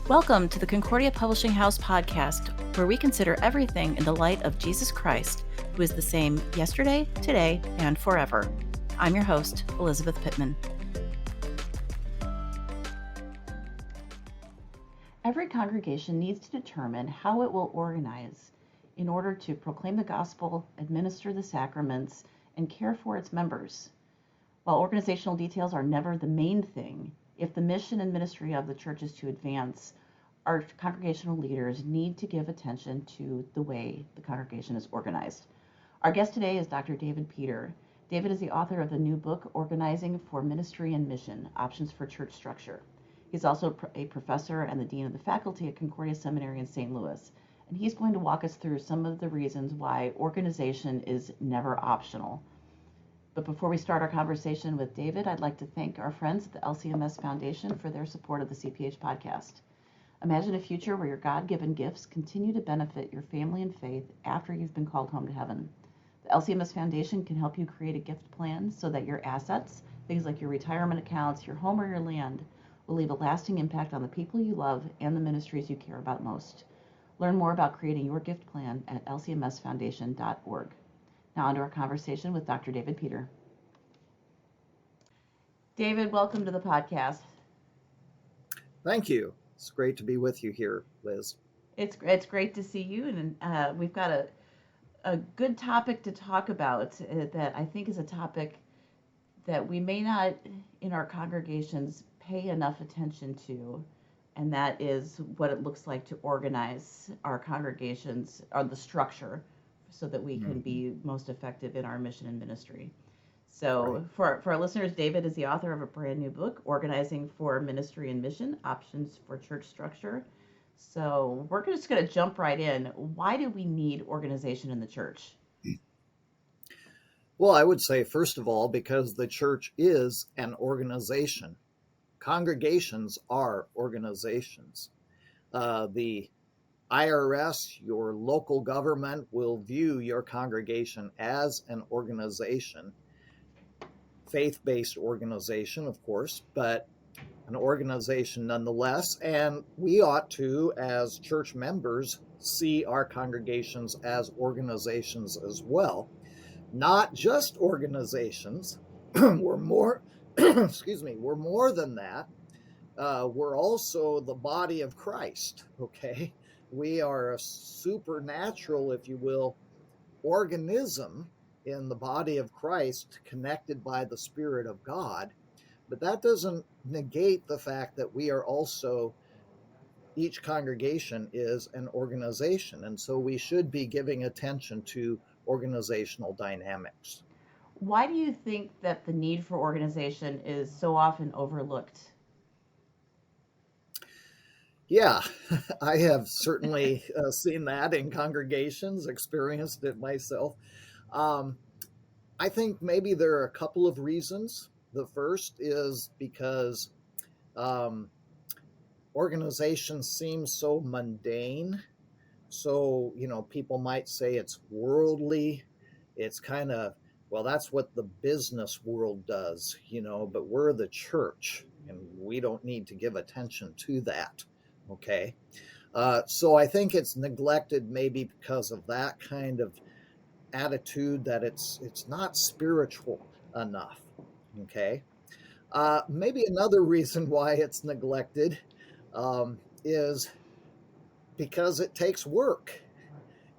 Welcome to the Concordia Publishing House Podcast, where we consider everything in the light of Jesus Christ, who is the same yesterday, today, and forever. I'm your host, Elizabeth Pittman. Every congregation needs to determine how it will organize in order to proclaim the gospel, administer the sacraments, and care for its members. While organizational details are never the main thing, if the mission and ministry of the church is to advance, our congregational leaders need to give attention to the way the congregation is organized. Our guest today is Dr. David Peter. David is the author of the new book, Organizing for Ministry and Mission, Options for Church Structure. He's also a professor and the dean of the faculty at Concordia Seminary in St. Louis. And he's going to walk us through some of the reasons why organization is never optional. But before we start our conversation with David, I'd like to thank our friends at the LCMS Foundation for their support of the CPH podcast. Imagine a future where your God-given gifts continue to benefit your family and faith after you've been called home to heaven. The LCMS Foundation can help you create a gift plan so that your assets, things like your retirement accounts, your home, or your land, will leave a lasting impact on the people you love and the ministries you care about most. Learn more about creating your gift plan at lcmsfoundation.org. Now on to our conversation with Dr. David Peter. David, welcome to the podcast. Thank you. It's great to be with you here, Liz. It's great to see you, and we've got a good topic to talk about that I think is a topic that we may not in our congregations pay enough attention to, and that is what it looks like to organize our congregations, or the structure, so that we can be most effective in our mission and ministry. So for our listeners, David is the author of a brand new book, Organizing for Ministry and Mission, Options for Church Structure. So we're just going to jump right in. Why do we need organization in the church? Well, I would say, first of all, because the church is an organization. Congregations are organizations. The IRS, your local government, will view your congregation as an organization, faith-based organization, of course, but an organization nonetheless. And we ought to, as church members, see our congregations as organizations as well. Not just organizations. We're more, we're more than that. We're also the body of Christ, okay? We are a supernatural, if you will, organism in the body of Christ, connected by the Spirit of God. But that doesn't negate the fact that we are also, each congregation is an organization. And so we should be giving attention to organizational dynamics. Why do you think that the need for organization is so often overlooked? Yeah, I have certainly seen that in congregations, experienced it myself. I think maybe there are a couple of reasons. The first is because organizations seem so mundane. So, people might say it's worldly. It's kind of, well, that's what the business world does, but we're the church and we don't need to give attention to that. Okay. So I think it's neglected maybe because of that kind of attitude that it's not spiritual enough. Okay. Maybe another reason why it's neglected is because it takes work,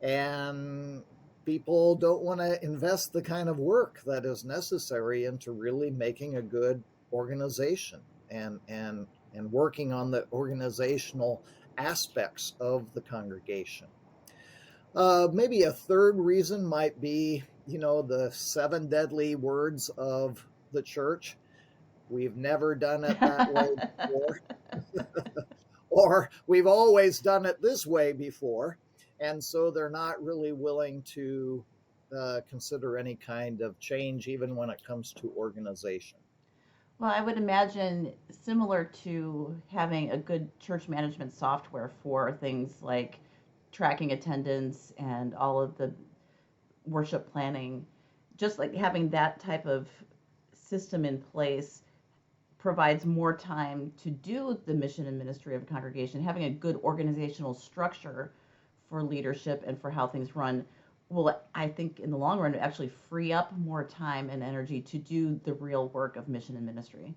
and people don't want to invest the kind of work that is necessary into really making a good organization and working on the organizational aspects of the congregation. Maybe a third reason might be, the 7 deadly words of the church. We've never done it that way before. Or we've always done it this way before. And so they're not really willing to consider any kind of change, even when it comes to organization. Well, I would imagine similar to having a good church management software for things like tracking attendance and all of the worship planning, just like having that type of system in place provides more time to do the mission and ministry of a congregation, having a good organizational structure for leadership and for how things run will, I think, in the long run, actually free up more time and energy to do the real work of mission and ministry.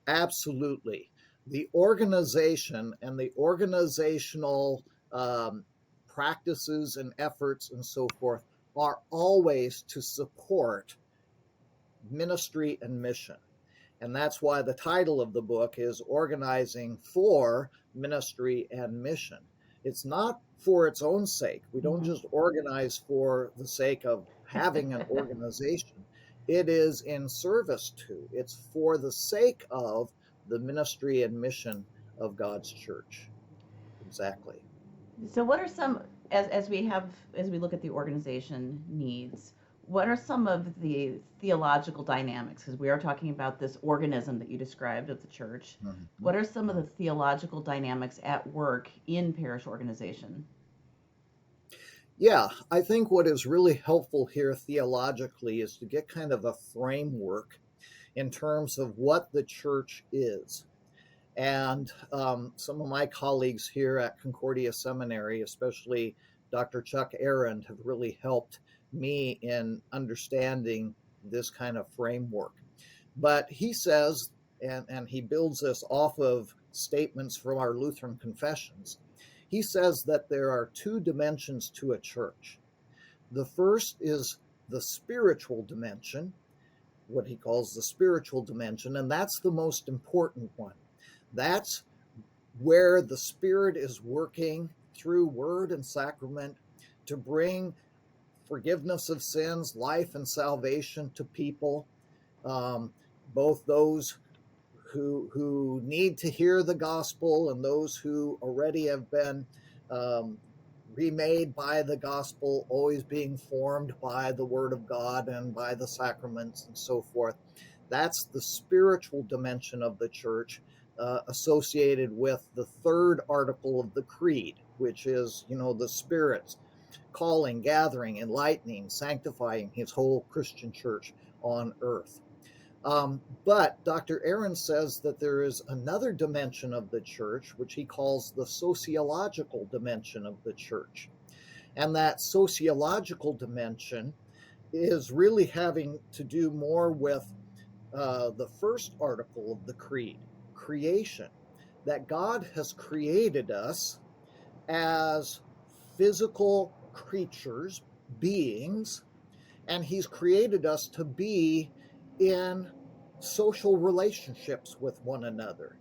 Absolutely. The organization and the organizational practices and efforts and so forth are always to support ministry and mission. And that's why the title of the book is Organizing for Ministry and Mission. It's not for its own sake. We don't just organize for the sake of having an organization. It is in service to, it's for the sake of the ministry and mission of God's church. Exactly. So what are some, as we look at the organization needs, what are some of the theological dynamics? Because we are talking about this organism that you described of the church. Mm-hmm. What are some of the theological dynamics at work in parish organization? Yeah, I think what is really helpful here theologically is to get kind of a framework in terms of what the church is. And some of my colleagues here at Concordia Seminary, especially Dr. Chuck Aaron, have really helped me in understanding this kind of framework. But he says, and he builds this off of statements from our Lutheran confessions, he says that there are two dimensions to a church. The first is the spiritual dimension, what he calls the spiritual dimension, and that's the most important one. That's where the Spirit is working through word and sacrament to bring forgiveness of sins, life, and salvation to people, both those who need to hear the gospel and those who already have been remade by the gospel, always being formed by the word of God and by the sacraments and so forth. That's the spiritual dimension of the church, associated with the third article of the creed, which is, the Spirit's calling, gathering, enlightening, sanctifying his whole Christian church on earth. But Dr. Aaron says that there is another dimension of the church, which he calls the sociological dimension of the church. And that sociological dimension is really having to do more with the first article of the creed, creation, that God has created us as physical creatures, beings, and he's created us to be in social relationships with one another.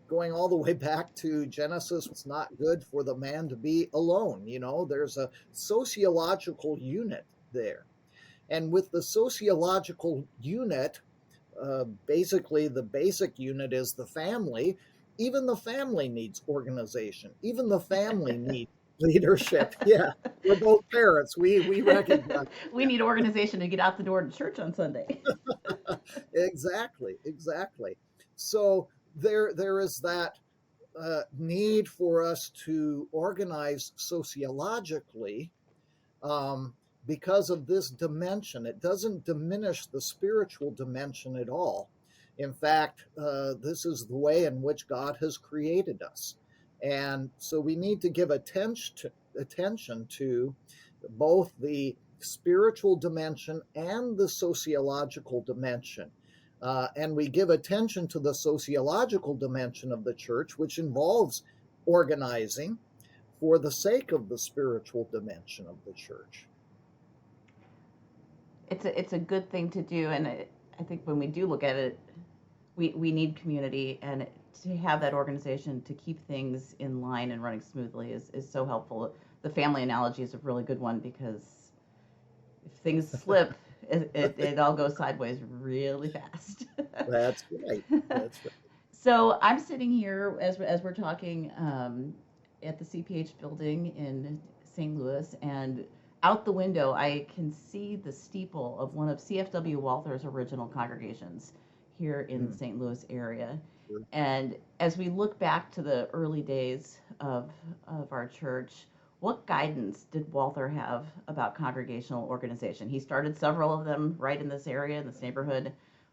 Going all the way back to Genesis, it's not good for the man to be alone. There's a sociological unit there. And with the sociological unit, basically the basic unit is the family. Even the family needs organization. Even the family needs leadership. Yeah, we're both parents. We recognize. We need organization to get out the door to church on Sunday. Exactly. So there is that need for us to organize sociologically because of this dimension. It doesn't diminish the spiritual dimension at all. In fact, this is the way in which God has created us. And so we need to give attention to both the spiritual dimension and the sociological dimension. And we give attention to the sociological dimension of the church, which involves organizing for the sake of the spiritual dimension of the church. It's a good thing to do, and I think when we do look at it, we need community, and to have that organization to keep things in line and running smoothly is so helpful. The family analogy is a really good one, because if things slip, it all goes sideways really fast. That's right. So I'm sitting here as we're talking at the CPH building in St. Louis, and out the window I can see the steeple of one of CFW Walther's original congregations here in the St. Louis area. And as we look back to the early days of our church, what guidance did Walther have about congregational organization? He started several of them right in this area, in this neighborhood.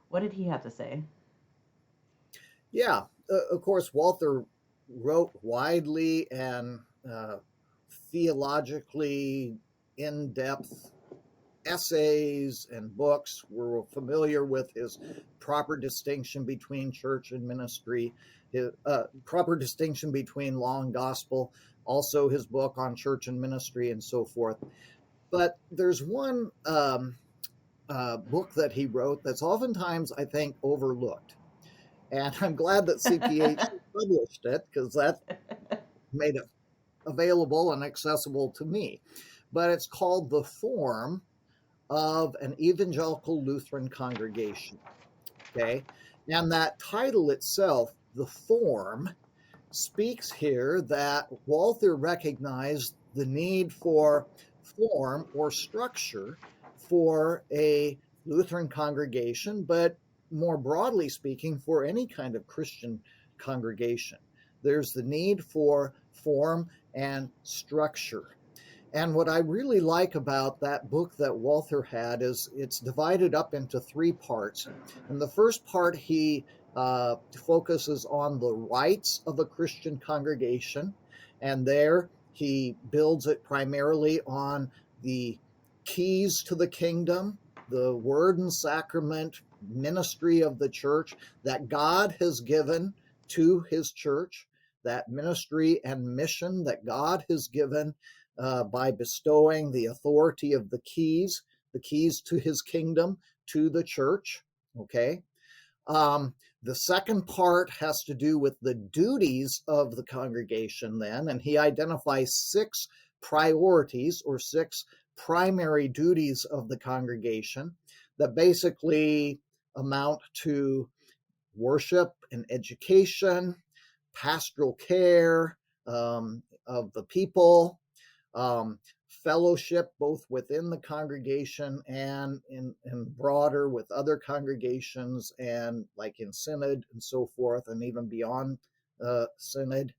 What did he have to say? Yeah, of course, Walther wrote widely and theologically in-depth essays and books. We're familiar with his proper distinction between church and ministry, his proper distinction between law and gospel, also his book on church and ministry and so forth. But there's one book that he wrote that's oftentimes, I think, overlooked. And I'm glad that CPH published it because that made it available and accessible to me. But it's called The Form of an Evangelical Lutheran Congregation. Okay. And that title itself, The Form, speaks here that Walther recognized the need for form or structure for a Lutheran congregation, but more broadly speaking, for any kind of Christian congregation. There's the need for form and structure. And what I really like about that book that Walther had is it's divided up into three parts. And the first part, he focuses on the rights of a Christian congregation. And there he builds it primarily on the keys to the kingdom, the word and sacrament ministry of the church that God has given to his church, that ministry and mission that God has given by bestowing the authority of the keys to his kingdom to the church. Okay. The second part has to do with the duties of the congregation then, and he identifies 6 priorities or 6 primary duties of the congregation that basically amount to worship and education, pastoral care of the people, fellowship both within the congregation and in broader with other congregations, and like in synod and so forth, and even beyond synod,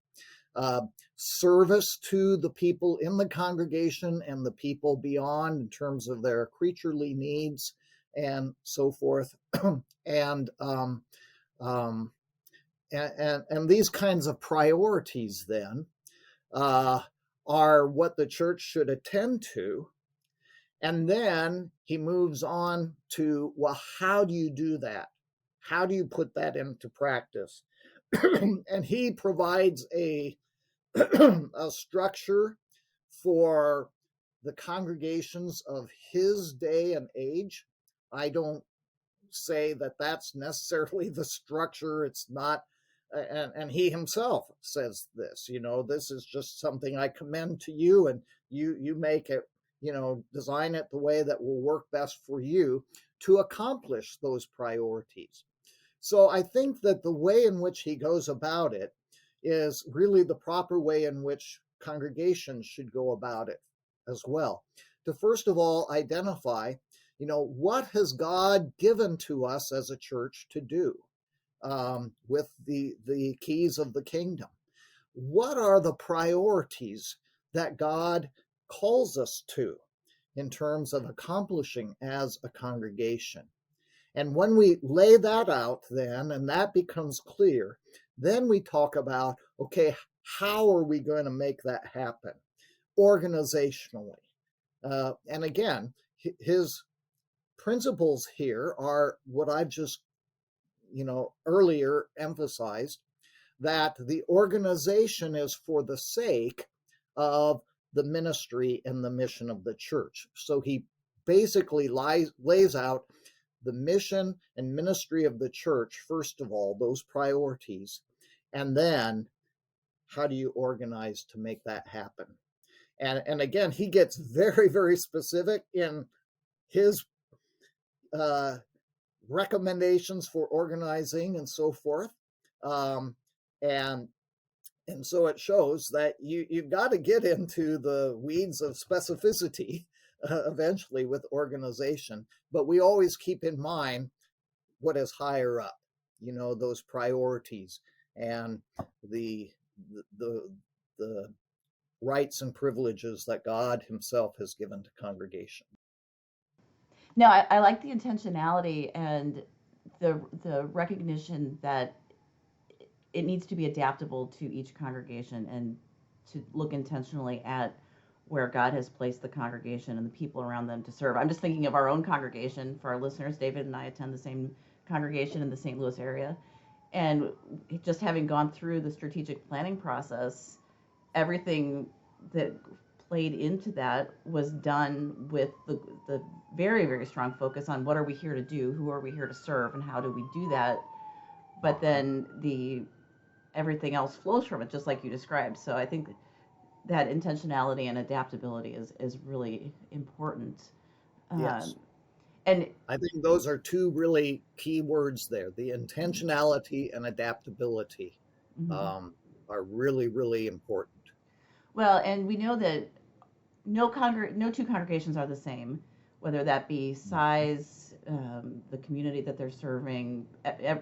service to the people in the congregation and the people beyond in terms of their creaturely needs and so forth, and these kinds of priorities then are what the church should attend to. And then he moves on to, well, how do you do that? How do you put that into practice? And he provides a structure for the congregations of his day and age. I don't say that that's necessarily the structure. It's not. And he himself says this, this is just something I commend to you, and you make it, design it the way that will work best for you to accomplish those priorities. So I think that the way in which he goes about it is really the proper way in which congregations should go about it as well. To first of all identify, what has God given to us as a church to do? With the keys of the kingdom. What are the priorities that God calls us to in terms of accomplishing as a congregation? And when we lay that out then, and that becomes clear, then we talk about, okay, how are we going to make that happen organizationally? And again, his principles here are what I've just earlier emphasized, that the organization is for the sake of the ministry and the mission of the church. So he basically lays out the mission and ministry of the church, first of all, those priorities, and then how do you organize to make that happen? And again, he gets very, very specific in his recommendations for organizing and so forth. And so it shows that you've got to get into the weeds of specificity eventually with organization, but we always keep in mind what is higher up, those priorities and the rights and privileges that God himself has given to congregation. No, I like the intentionality and the recognition that it needs to be adaptable to each congregation and to look intentionally at where God has placed the congregation and the people around them to serve. I'm just thinking of our own congregation. For our listeners, David and I attend the same congregation in the St. Louis area. And just having gone through the strategic planning process, everything that played into that was done with the very, very strong focus on what are we here to do, who are we here to serve, and how do we do that. But then everything else flows from it, just like you described. So I think that intentionality and adaptability is really important. Yes. And I think those are two really key words there. The intentionality and adaptability are really, really important. well, and we know that no two congregations are the same, whether that be size, the community that they're serving.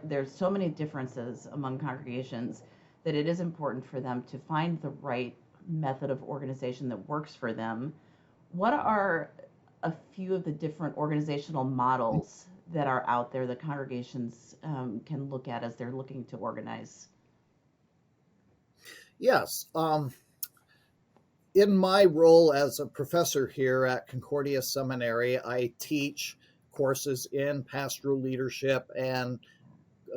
There's so many differences among congregations that it is important for them to find the right method of organization that works for them. What are a few of the different organizational models that are out there that congregations can look at as they're looking to organize? Yes. In my role as a professor here at Concordia Seminary, I teach courses in pastoral leadership and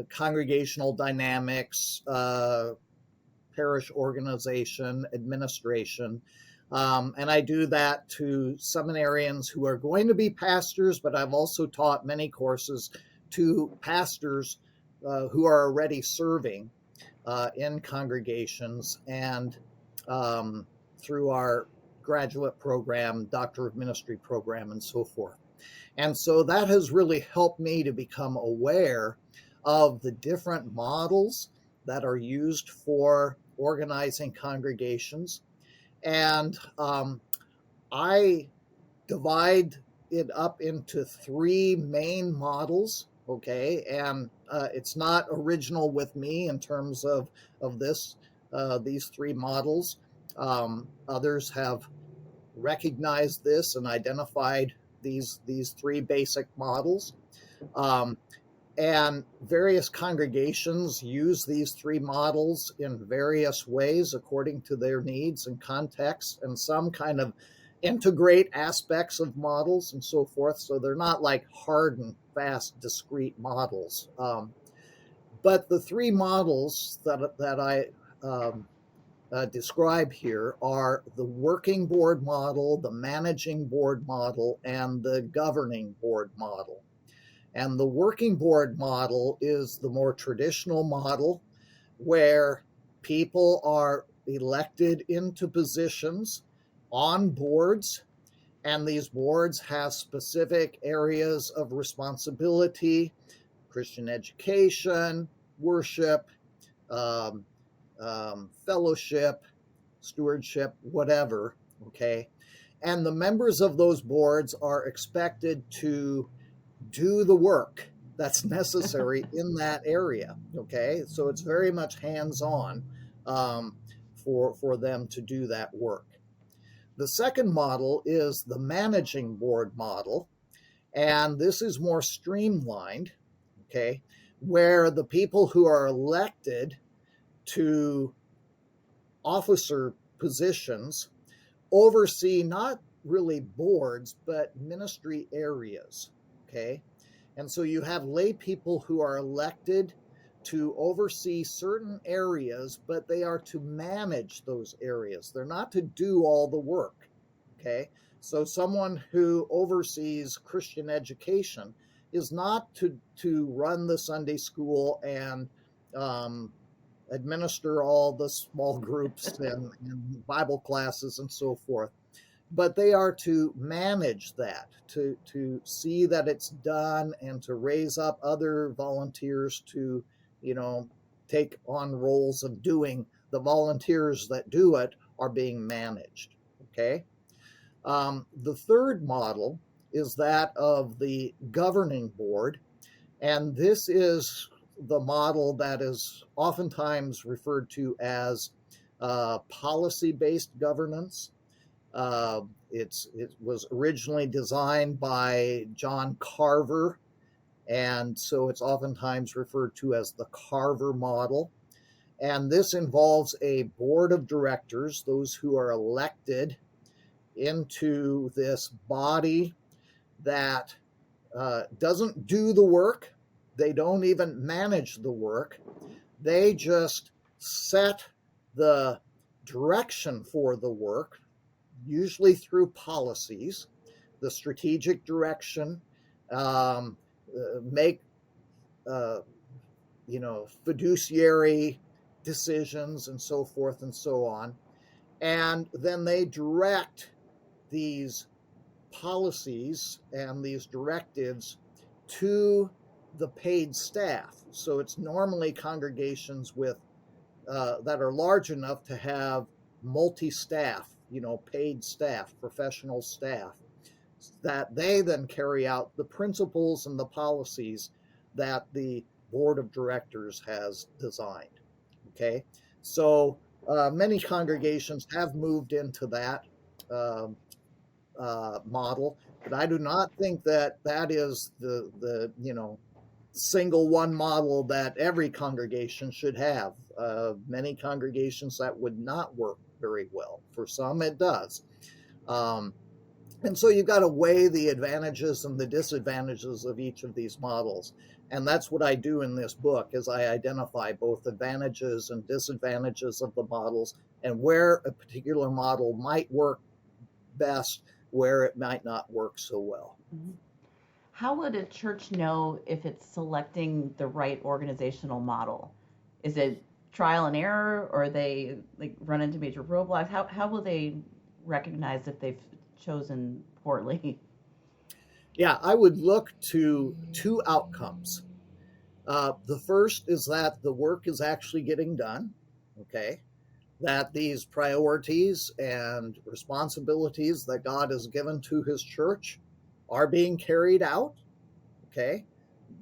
congregational dynamics, parish organization, administration. And I do that to seminarians who are going to be pastors, but I've also taught many courses to pastors who are already serving in congregations and through our graduate program, Doctor of Ministry program, and so forth. And so that has really helped me to become aware of the different models that are used for organizing congregations. And I divide it up into three main models, okay? And it's not original with me in terms of these three models. Others have recognized this and identified these three basic models. And various congregations use these three models in various ways according to their needs and context, and some kind of integrate aspects of models and so forth. So they're not like hard and fast, discrete models. But the three models that I describe here are the working board model, the managing board model, and the governing board model. And the working board model is the more traditional model where people are elected into positions on boards, and these boards have specific areas of responsibility: Christian education, worship, fellowship, stewardship, whatever, okay? And the members of those boards are expected to do the work that's necessary in that area, okay? So it's very much hands-on for them to do that work. The second model is the managing board model, and this is more streamlined, okay, where the people who are elected to officer positions oversee not really boards, but ministry areas, okay? And so you have lay people who are elected to oversee certain areas, but they are to manage those areas. They're not to do all the work, okay? So someone who oversees Christian education is not to run the Sunday school and administer all the small groups and Bible classes and so forth, but they are to manage that, to see that it's done, and to raise up other volunteers to, take on roles of doing. The volunteers that do it are being managed, okay? The third model is that of the governing board, and this is the model that is oftentimes referred to as policy-based governance. It was originally designed by John Carver, and so it's oftentimes referred to as the Carver model. And this involves a board of directors, those who are elected into this body that doesn't do the work. They don't even manage the work. They just set the direction for the work, usually through policies, the strategic direction, make fiduciary decisions and so forth and so on. And then they direct these policies and these directives to the paid staff. So it's normally congregations with that are large enough to have multi-staff, paid staff, professional staff, that they then carry out the principles and the policies that the board of directors has designed. Okay, so many congregations have moved into that model, but I do not think that is the single one model that every congregation should have. Many congregations that would not work very well. For some, it does. And so you've got to weigh the advantages and the disadvantages of each of these models. And that's what I do in this book, is I identify both advantages and disadvantages of the models and where a particular model might work best, where it might not work so well. Mm-hmm. How would a church know if it's selecting the right organizational model? Is it trial and error, or they run into major roadblocks? How will they recognize if they've chosen poorly? Yeah, I would look to two outcomes. The first is that the work is actually getting done, okay? That these priorities and responsibilities that God has given to his church are being carried out, okay?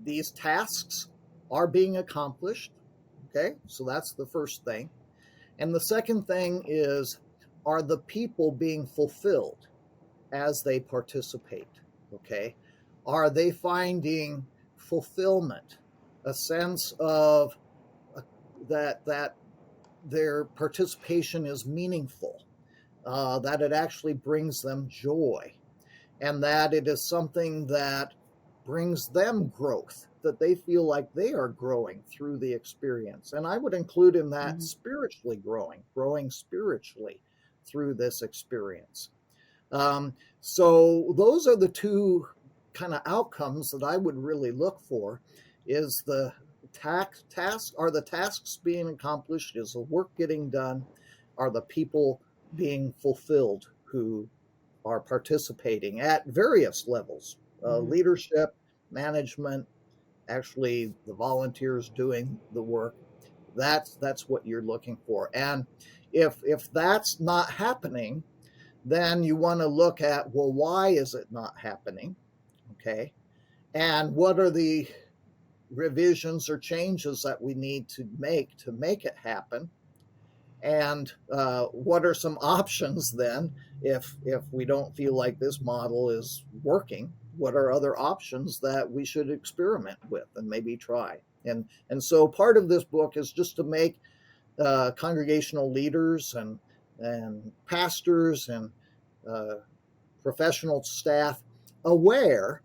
These tasks are being accomplished, okay? So that's the first thing. And the second thing is, are the people being fulfilled as they participate, okay? Are they finding fulfillment, a sense of that their participation is meaningful, that it actually brings them joy, and that it is something that brings them growth, that they feel like they are growing through the experience. And I would include in that spiritually growing spiritually through this experience. So those are the two kind of outcomes that I would really look for. Is the are the tasks being accomplished? Is the work getting done? Are the people being fulfilled who are participating at various levels? Leadership, management, actually the volunteers doing the work. That's what you're looking for. And if that's not happening, then you want to look at, well, why is it not happening? Okay. And what are the revisions or changes that we need to make it happen? And what are some options then if we don't feel like this model is working? What are other options that we should experiment with and maybe try? And so part of this book is just to make congregational leaders and pastors and professional staff aware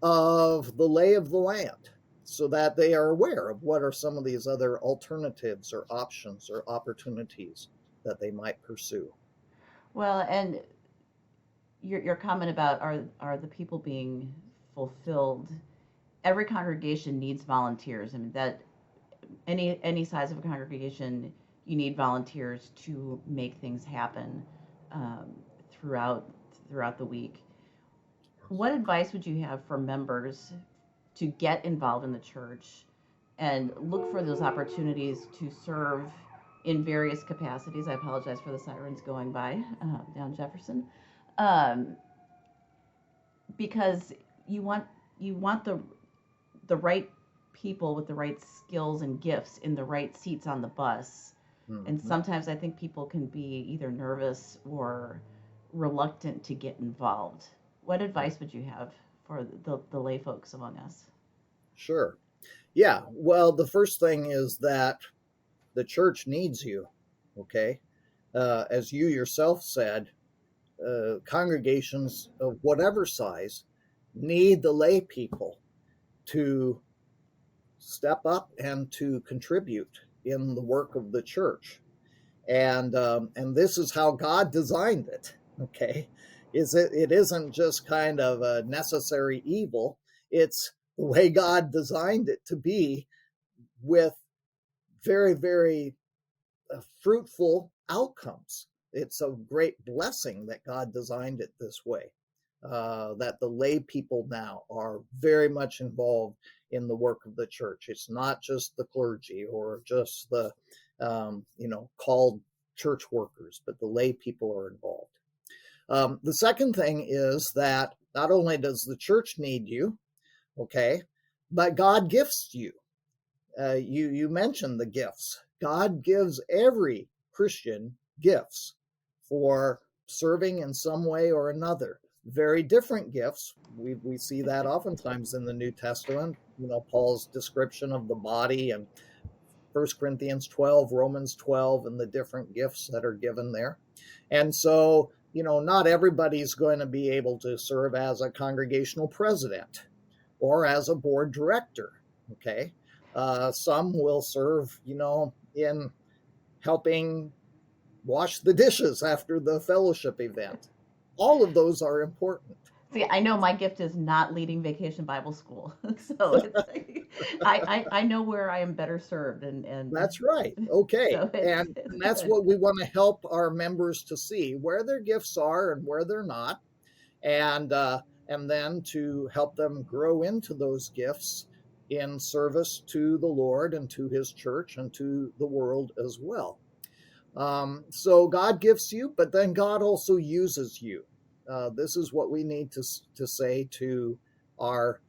of the lay of the land, so that they are aware of what are some of these other alternatives or options or opportunities that they might pursue. Well, and your comment about are the people being fulfilled? Every congregation needs volunteers. I mean, that any size of a congregation, you need volunteers to make things happen throughout the week. What advice would you have for members to get involved in the church and look for those opportunities to serve in various capacities? I apologize for the sirens going by down Jefferson, because you want the right people with the right skills and gifts in the right seats on the bus. And sometimes I think people can be either nervous or reluctant to get involved. What advice would you have for the lay folks among us? Sure. Yeah. Well, the first thing is that The church needs you, okay? As you yourself said, congregations of whatever size need the lay people to step up and to contribute in the work of the church. And this is how God designed it, okay? It isn't just kind of a necessary evil. It's the way God designed it to be, with very, very fruitful outcomes. It's a great blessing that God designed it this way, that the lay people now are very much involved in the work of the church. It's not just the clergy or just the called church workers, but the lay people are involved. The second thing is that not only does the church need you, okay, but God gifts you. You mentioned the gifts. God gives every Christian gifts for serving in some way or another. Very different gifts. We see that oftentimes in the New Testament. Paul's description of the body and 1 Corinthians 12, Romans 12, and the different gifts that are given there. And so, not everybody's going to be able to serve as a congregational president or as a board director, okay? Some will serve, in helping wash the dishes after the fellowship event. All of those are important. See, I know my gift is not leading Vacation Bible School, so I know where I am better served, and That's right. Okay, so and that's good. what we want to help our members to see, where their gifts are and where they're not, and then to help them grow into those gifts in service to the Lord and to His church and to the world as well. So God gifts you, but then God also uses you. This is what we need to say to our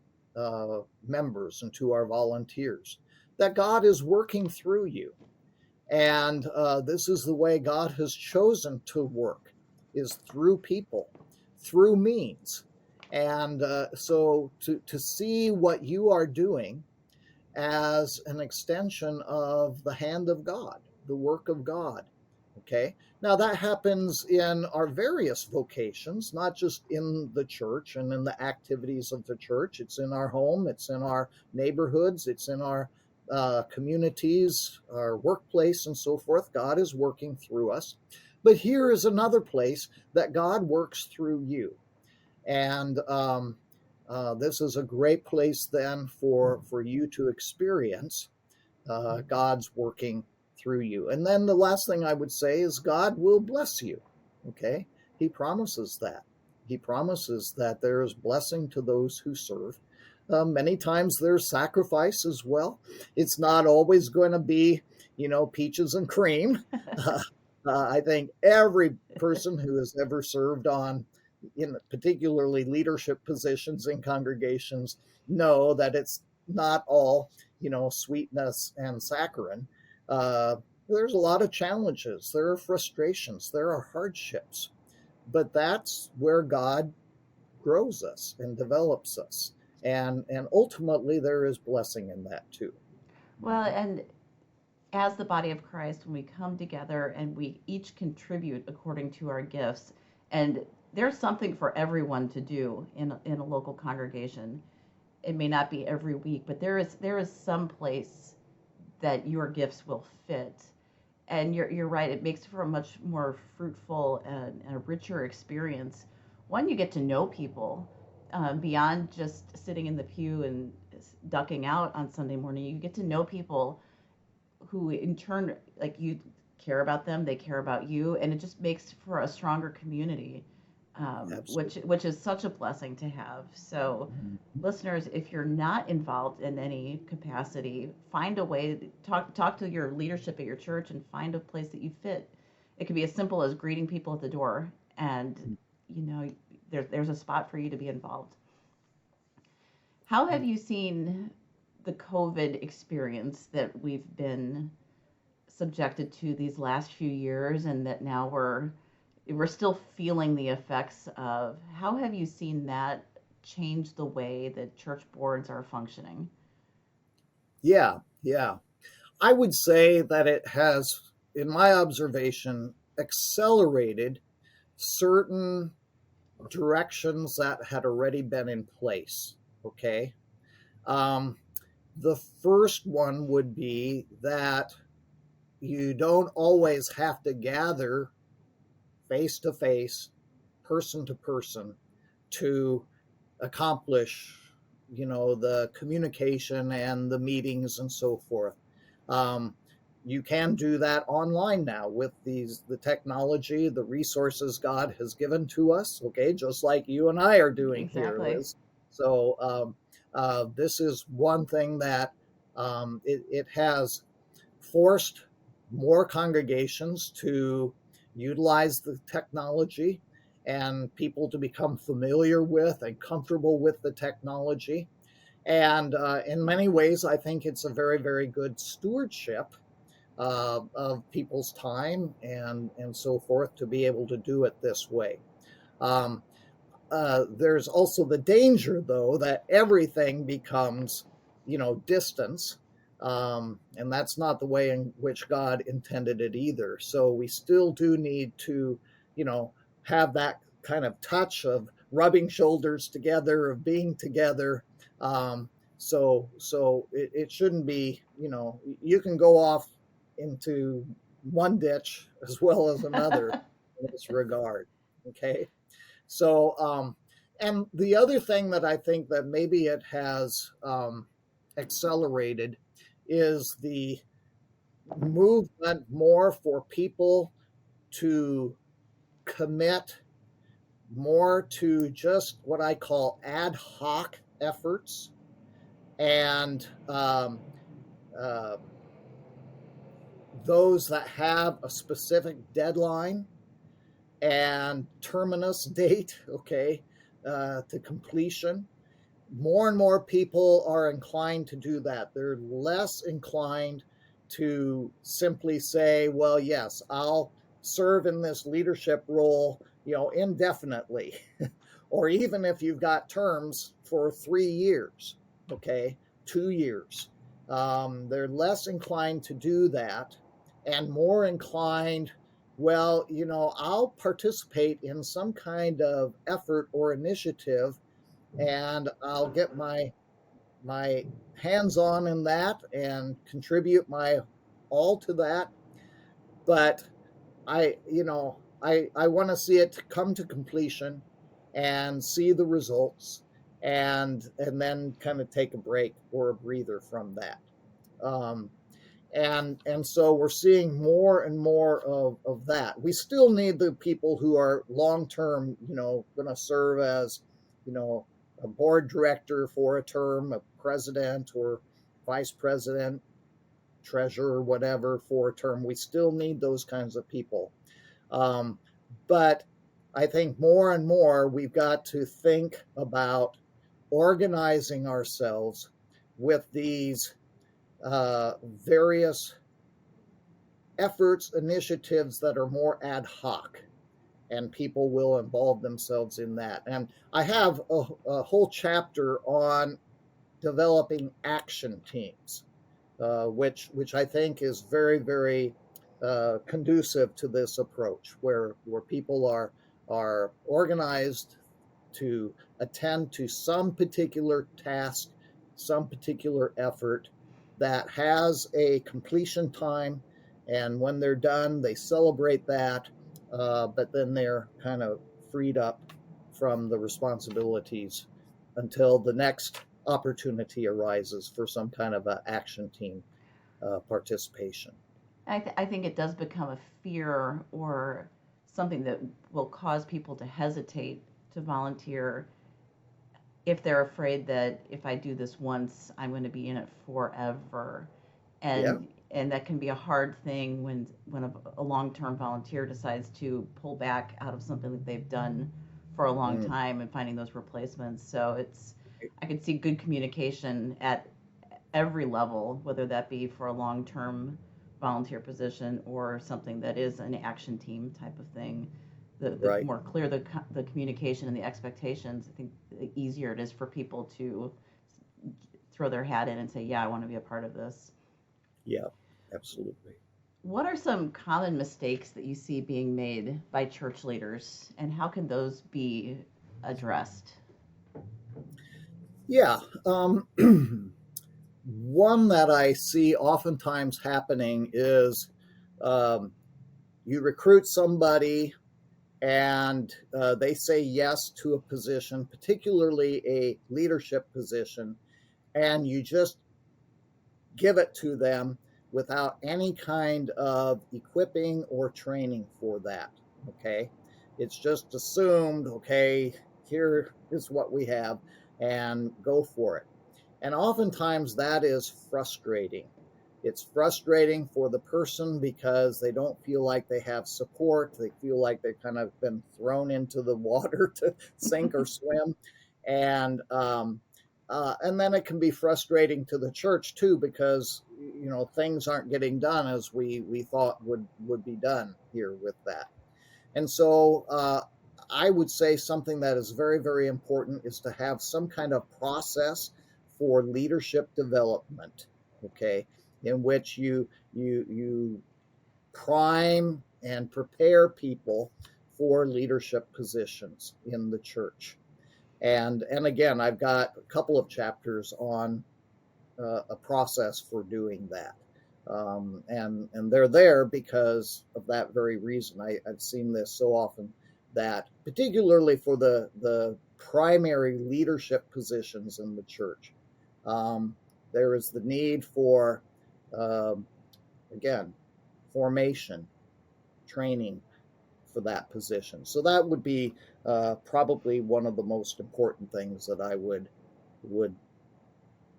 members and to our volunteers, that God is working through you. And this is the way God has chosen to work, is through people, through means. And so to see what you are doing as an extension of the hand of God, the work of God. Okay. Now that happens in our various vocations, not just in the church and in the activities of the church. It's in our home, it's in our neighborhoods, it's in our communities, our workplace, and so forth. God is working through us. But here is another place that God works through you. And this is a great place then for you to experience God's working through you. And then the last thing I would say is God will bless you. Okay? He promises that. He promises that there is blessing to those who serve. Many times there's sacrifice as well. It's not always going to be, peaches and cream. I think every person who has ever served in particularly leadership positions in congregations know that it's not all, sweetness and saccharin. There's a lot of challenges. There are frustrations. There are hardships. But that's where God grows us and develops us. And ultimately, there is blessing in that too. Well, and as the body of Christ, when we come together and we each contribute according to our gifts, and there's something for everyone to do in a local congregation. It may not be every week, but there is some place that your gifts will fit. And you're right, it makes for a much more fruitful and a richer experience. One, you get to know people beyond just sitting in the pew and ducking out on Sunday morning. You get to know people who in turn, like, you care about them, they care about you, and it just makes for a stronger community, which is such a blessing to have. So listeners, if you're not involved in any capacity, find a way to talk to your leadership at your church and find a place that you fit. It can be as simple as greeting people at the door, and there's a spot for you to be involved. How have you seen the COVID experience that we've been subjected to these last few years, and that now we're still feeling the effects of? How have you seen that change the way that church boards are functioning? Yeah. I would say that it has, in my observation, accelerated certain directions that had already been in place. Okay. Um, the first one would be that you don't always have to gather face to face, person to person, to accomplish, the communication and the meetings and so forth. Um, you can do that online now with the technology, the resources God has given to us. Okay, just like you and I are doing here, Exactly. Liz. So this is one thing that it has forced more congregations to utilize the technology and people to become familiar with and comfortable with the technology. And in many ways, I think it's a very, very good stewardship of people's time and so forth to be able to do it this way. Um, there's also the danger, though, that everything becomes, distance. And that's not the way in which God intended it either. So we still do need to, have that kind of touch of rubbing shoulders together, of being together. So it shouldn't be, you can go off into one ditch as well as another in this regard. Okay. So, and the other thing that I think that maybe it has accelerated is the movement more for people to commit more to just what I call ad hoc efforts and uh, those that have a specific deadline and terminus date, okay, to completion. More and more people are inclined to do that. They're less inclined to simply say, well, yes, I'll serve in this leadership role, indefinitely, or even if you've got terms for 3 years, okay, 2 years. They're less inclined to do that and more inclined, well, I'll participate in some kind of effort or initiative and I'll get my hands on in that and contribute my all to that. But I want to see it come to completion and see the results and then kind of take a break or a breather from that. Um, and so we're seeing more and more of that. We still need the people who are long term, going to serve as, a board director for a term, a president or vice president, treasurer, whatever, for a term. We still need those kinds of people. Um, but I think more and more we've got to think about organizing ourselves with these various efforts, initiatives that are more ad hoc, and people will involve themselves in that. And I have a whole chapter on developing action teams, which I think is very, very conducive to this approach, where people are organized to attend to some particular task, some particular effort that has a completion time, and when they're done, they celebrate that, but then they're kind of freed up from the responsibilities until the next opportunity arises for some kind of an action team participation. I think it does become a fear or something that will cause people to hesitate to volunteer if they're afraid that if I do this once, I'm going to be in it forever. Yeah. And that can be a hard thing when a long-term volunteer decides to pull back out of something that they've done for a long Mm. time and finding those replacements. So I could see good communication at every level, whether that be for a long-term volunteer position or something that is an action team type of thing. The Right. more clear the communication and the expectations, I think the easier it is for people to throw their hat in and say, yeah, I want to be a part of this. Yeah. Absolutely. What are some common mistakes that you see being made by church leaders, and how can those be addressed? Yeah. One that I see oftentimes happening is um, you recruit somebody and they say yes to a position, particularly a leadership position, and you just give it to them without any kind of equipping or training for that. Okay. It's just assumed, okay, here is what we have and go for it. And oftentimes that is frustrating. It's frustrating for the person because they don't feel like they have support. They feel like they've kind of been thrown into the water to sink or swim. And and then it can be frustrating to the church too, because things aren't getting done as we thought would be done here with that. And so I would say something that is very, very important is to have some kind of process for leadership development, okay, in which you prime and prepare people for leadership positions in the church. And again, I've got a couple of chapters on a process for doing that. And they're there because of that very reason. I've seen this so often that, particularly for the primary leadership positions in the church, there is the need for, um, again, formation, training for that position. So that would be probably one of the most important things that I would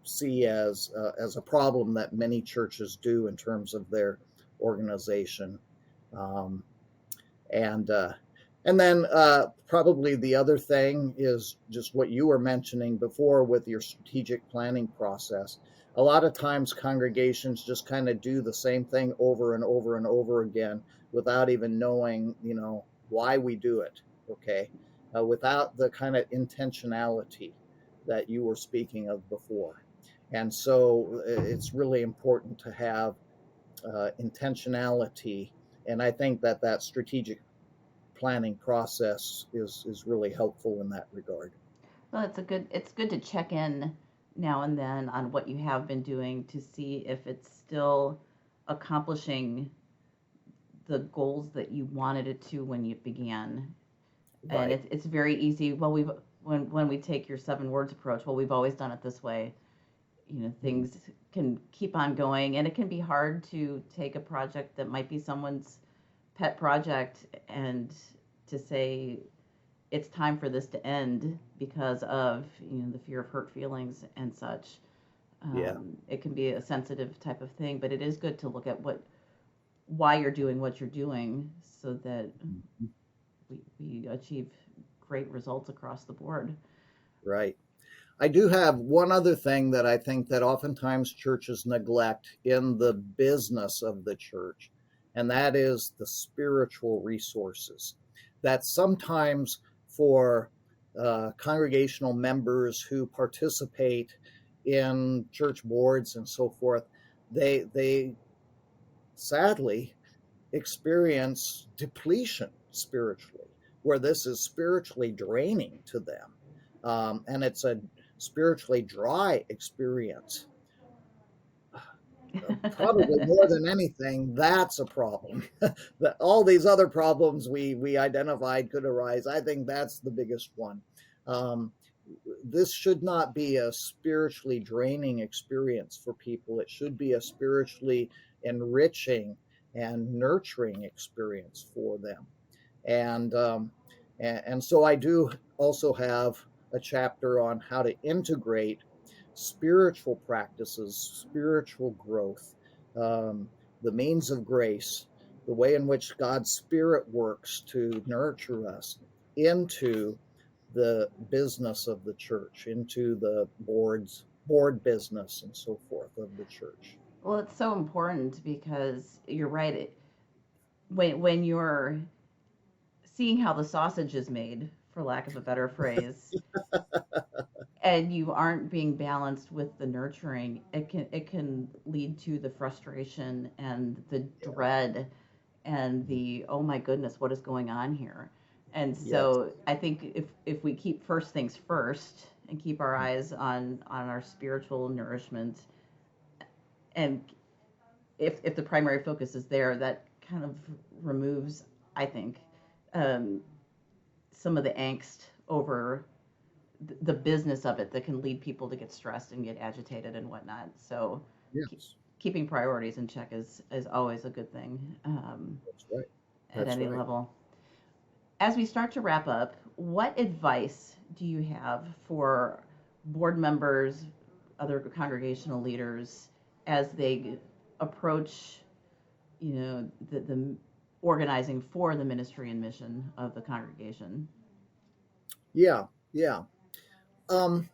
see as a problem that many churches do in terms of their organization. Um, and and then probably the other thing is just what you were mentioning before with your strategic planning process. A lot of times congregations just kind of do the same thing over and over and over again without even knowing, why we do it. Okay, without the kind of intentionality that you were speaking of before. And so it's really important to have intentionality. And I think that strategic planning process is really helpful in that regard. Well, it's good to check in now and then on what you have been doing to see if it's still accomplishing the goals that you wanted it to when you began. And Right. it's very easy. Well, when we take your 7 words approach, well, we've always done it this way. Things can keep on going, and it can be hard to take a project that might be someone's pet project and to say it's time for this to end because of the fear of hurt feelings and such. Yeah. It can be a sensitive type of thing, but it is good to look at why you're doing what you're doing so that we achieve great results across the board. Right. I do have one other thing that I think that oftentimes churches neglect in the business of the church, and that is the spiritual resources. That sometimes for congregational members who participate in church boards and so forth, they sadly experience depletion spiritually, where this is spiritually draining to them. And it's a spiritually dry experience. Probably more than anything, that's a problem. That all these other problems we identified could arise. I think that's the biggest one. Um, this should not be a spiritually draining experience for people. It should be a spiritually enriching and nurturing experience for them. And and so I do also have a chapter on how to integrate spiritual practices, spiritual growth, um, the means of grace, the way in which God's Spirit works to nurture us into the business of the church, into the board business and so forth of the church. Well, it's so important because you're right. When you're seeing how the sausage is made, for lack of a better phrase, and you aren't being balanced with the nurturing, it can lead to the frustration and the dread and the, oh my goodness, what is going on here? And Yes. so I think if we keep first things first and keep our eyes on our spiritual nourishment, and if the primary focus is there, that kind of removes, I think, some of the angst over the business of it that can lead people to get stressed and get agitated and whatnot. So Yes. keeping priorities in check is always a good thing. That's right. At That's any right. level. As we start to wrap up, what advice do you have for board members, other congregational leaders, as they approach, the organizing for the ministry and mission of the congregation? Yeah. Um,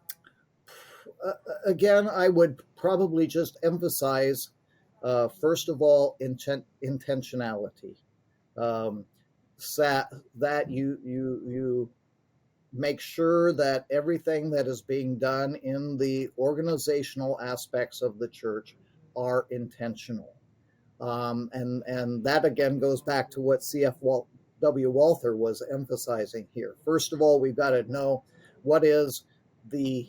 Again, I would probably just emphasize, first of all, intentionality. That you make sure that everything that is being done in the organizational aspects of the church are intentional. And that again goes back to what C.F. W. Walther was emphasizing here. First of all, we've got to know what is the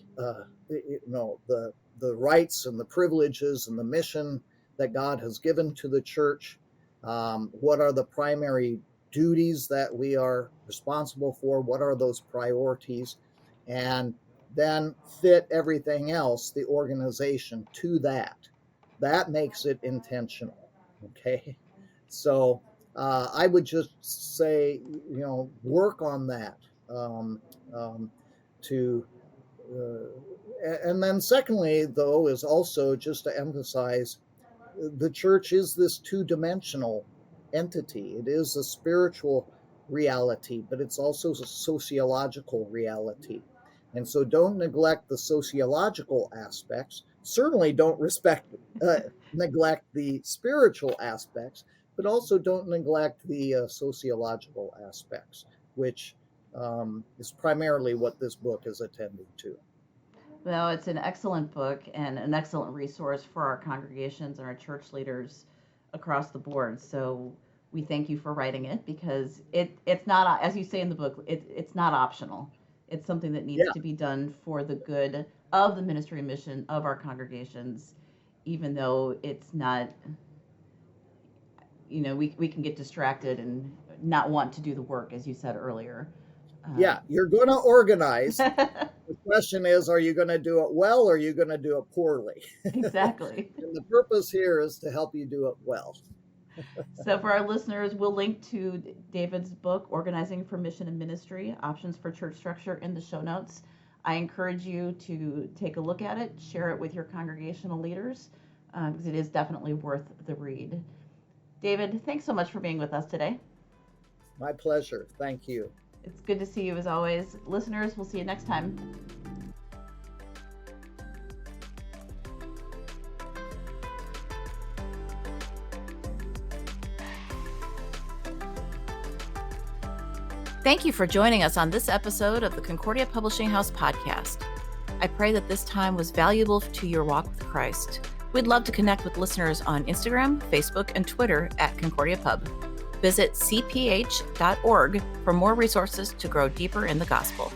rights and the privileges and the mission that God has given to the church. What are the primary duties that we are responsible for? What are those priorities? And then fit everything else, the organization, to that. That makes it intentional. Okay, so I would just say, work on that. And then secondly, though, is also just to emphasize the church is this two-dimensional entity. It is a spiritual reality, but it's also a sociological reality. And so don't neglect the sociological aspects. Certainly don't neglect the spiritual aspects, but also don't neglect the sociological aspects, which is primarily what this book is attending to. Well, it's an excellent book and an excellent resource for our congregations and our church leaders across the board. So we thank you for writing it, because it's not, as you say in the book, it's not optional. It's something that needs to be done for the good of the ministry and mission of our congregations, even though it's not, we can get distracted and not want to do the work, as you said earlier. Yeah, you're going to organize. The question is, are you going to do it well, or are you going to do it poorly? Exactly. And the purpose here is to help you do it well. So for our listeners, we'll link to David's book, Organizing for Mission and Ministry, Options for Church Structure, in the show notes. I encourage you to take a look at it, share it with your congregational leaders, because it is definitely worth the read. David, thanks so much for being with us today. My pleasure. Thank you. It's good to see you as always. Listeners, we'll see you next time. Thank you for joining us on this episode of the Concordia Publishing House Podcast. I pray that this time was valuable to your walk with Christ. We'd love to connect with listeners on Instagram, Facebook, and Twitter at Concordia Pub. Visit cph.org for more resources to grow deeper in the gospel.